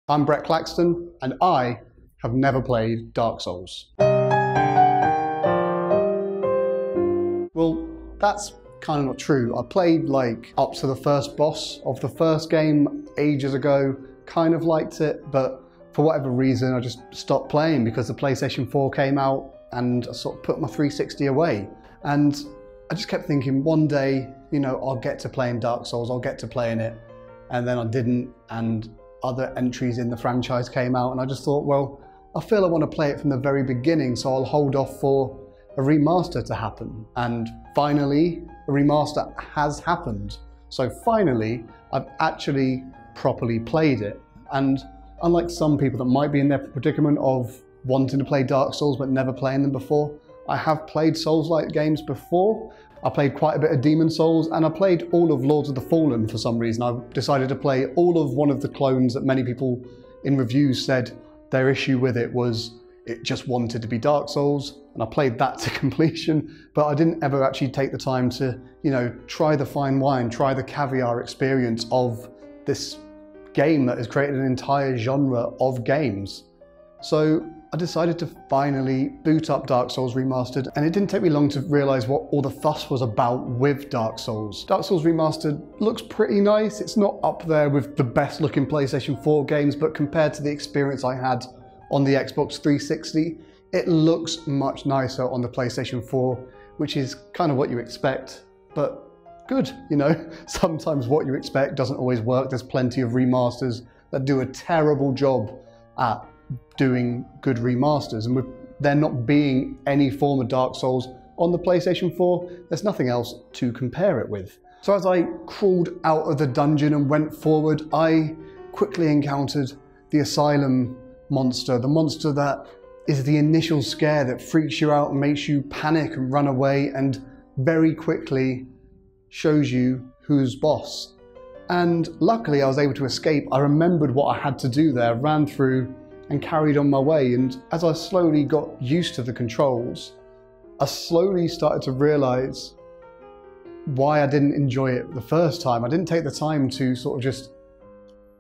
I'm Brett Claxton, and I have never played Dark Souls. Well, that's kind of not true. I played like up to the first boss of the first game ages ago, kind of liked it, but for whatever reason I just stopped playing because the PlayStation 4 came out and I sort of put my 360 away. And I just kept thinking one day, you know, I'll get to playing Dark Souls, I'll get to playing it. And then I didn't, and other entries in the franchise came out, and I just thought, well, I feel I want to play it from the very beginning, so I'll hold off for a remaster to happen. And finally, a remaster has happened. So finally, I've actually properly played it. And unlike some people that might be in their predicament of wanting to play Dark Souls but never playing them before, I have played Souls-like games before. I played quite a bit of Demon Souls, and I played all of Lords of the Fallen for some reason. I decided to play all of one of the clones that many people in reviews said their issue with it was it just wanted to be Dark Souls, and I played that to completion, but I didn't ever actually take the time to, you know, try the fine wine, try the caviar experience of this game that has created an entire genre of games. So I decided to finally boot up Dark Souls Remastered, and it didn't take me long to realise what all the fuss was about with Dark Souls. Dark Souls Remastered looks pretty nice. It's not up there with the best looking PlayStation 4 games, but compared to the experience I had on the Xbox 360, it looks much nicer on the PlayStation 4, which is kind of what you expect, but good, you know? Sometimes what you expect doesn't always work. There's plenty of remasters that do a terrible job at doing good remasters, and with there not being any form of Dark Souls on the PlayStation 4, there's nothing else to compare it with. So as I crawled out of the dungeon and went forward, I quickly encountered the Asylum monster, the monster that is the initial scare that freaks you out and makes you panic and run away, and very quickly shows you who's boss. And luckily I was able to escape. I remembered what I had to do there, ran through and carried on my way. And as I slowly got used to the controls, I slowly started to realize why I didn't enjoy it the first time. I didn't take the time to sort of just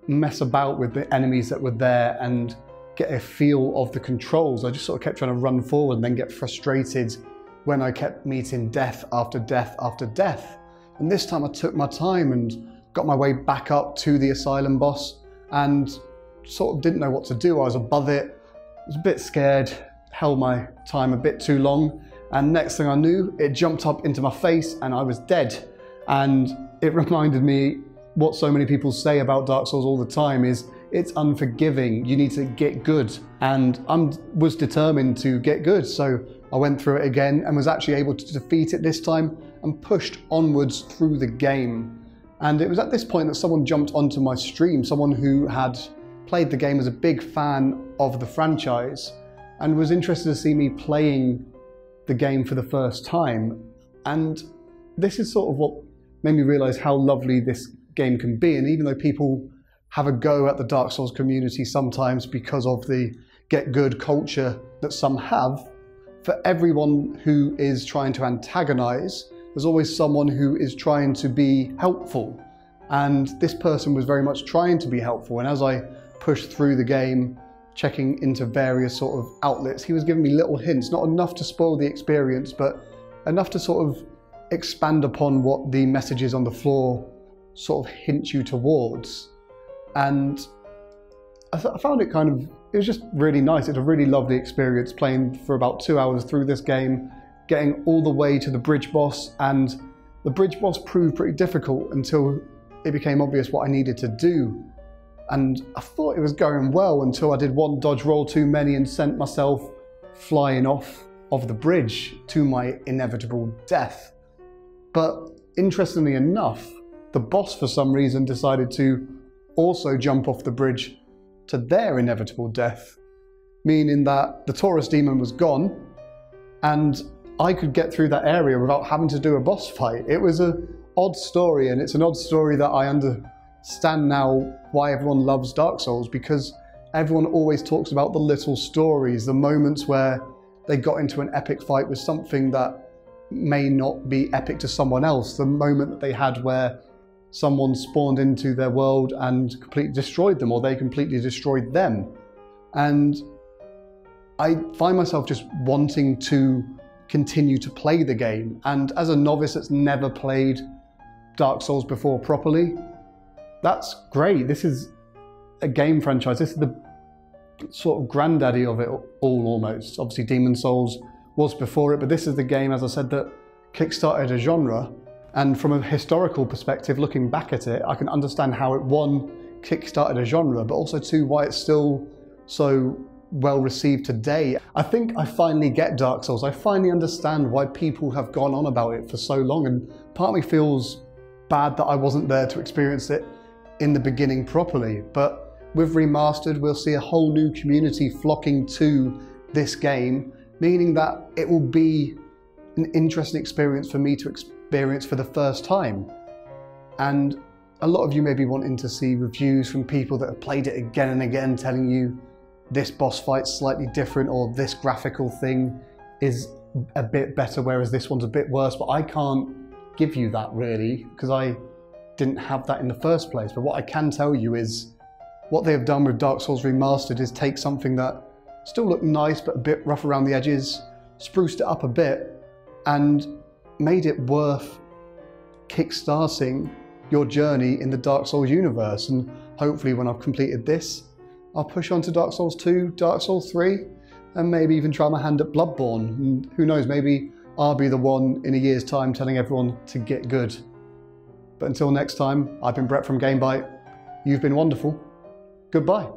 mess about with the enemies that were there and get a feel of the controls. I just sort of kept trying to run forward and then get frustrated when I kept meeting death after death after death. And this time I took my time and got my way back up to the Asylum boss and sort of didn't know what to do. I was above it, was a bit scared, held my time a bit too long, and next thing I knew, it jumped up into my face and I was dead. And it reminded me what so many people say about Dark Souls all the time is it's unforgiving, you need to get good. And I was determined to get good, so I went through it again and was actually able to defeat it this time and pushed onwards through the game. And it was at this point that someone jumped onto my stream, someone who had played the game, as a big fan of the franchise, and was interested to see me playing the game for the first time. And this is sort of what made me realize how lovely this game can be. And even though people have a go at the Dark Souls community sometimes because of the get good culture that some have, for everyone who is trying to antagonize, there's always someone who is trying to be helpful. And this person was very much trying to be helpful. And as I pushed through the game, checking into various sort of outlets, he was giving me little hints, not enough to spoil the experience, but enough to sort of expand upon what the messages on the floor sort of hint you towards. And I found it kind of, it was just really nice. It's a really lovely experience playing for about 2 hours through this game, getting all the way to the bridge boss. And the bridge boss proved pretty difficult until it became obvious what I needed to do. And I thought it was going well until I did one dodge roll too many and sent myself flying off of the bridge to my inevitable death. But interestingly enough, the boss for some reason decided to also jump off the bridge to their inevitable death, meaning that the Taurus demon was gone and I could get through that area without having to do a boss fight. It was an odd story, and it's an odd story that I understand now why everyone loves Dark Souls, because everyone always talks about the little stories, the moments where they got into an epic fight with something that may not be epic to someone else, the moment that they had where someone spawned into their world and completely destroyed them, or they completely destroyed them. And I find myself just wanting to continue to play the game. And as a novice that's never played Dark Souls before properly, that's great. This is a game franchise. This is the sort of granddaddy of it all almost. Obviously Demon's Souls was before it, but this is the game, as I said, that kickstarted a genre. And from a historical perspective, looking back at it, I can understand how it, one, kickstarted a genre, but also two, why it's still so well received today. I think I finally get Dark Souls. I finally understand why people have gone on about it for so long, and part of me feels bad that I wasn't there to experience it in the beginning properly. But with Remastered, we'll see a whole new community flocking to this game, meaning that it will be an interesting experience for me to experience for the first time. And a lot of you may be wanting to see reviews from people that have played it again and again, telling you this boss fight's slightly different, or this graphical thing is a bit better, whereas this one's a bit worse. But I can't give you that really, because I didn't have that in the first place. But what I can tell you is what they have done with Dark Souls Remastered is take something that still looked nice but a bit rough around the edges, spruced it up a bit, and made it worth kickstarting your journey in the Dark Souls universe. And hopefully when I've completed this, I'll push on to Dark Souls 2, Dark Souls 3, and maybe even try my hand at Bloodborne. And who knows, maybe I'll be the one in a year's time telling everyone to get good. But until next time, I've been Brett from GameByte. You've been wonderful. Goodbye.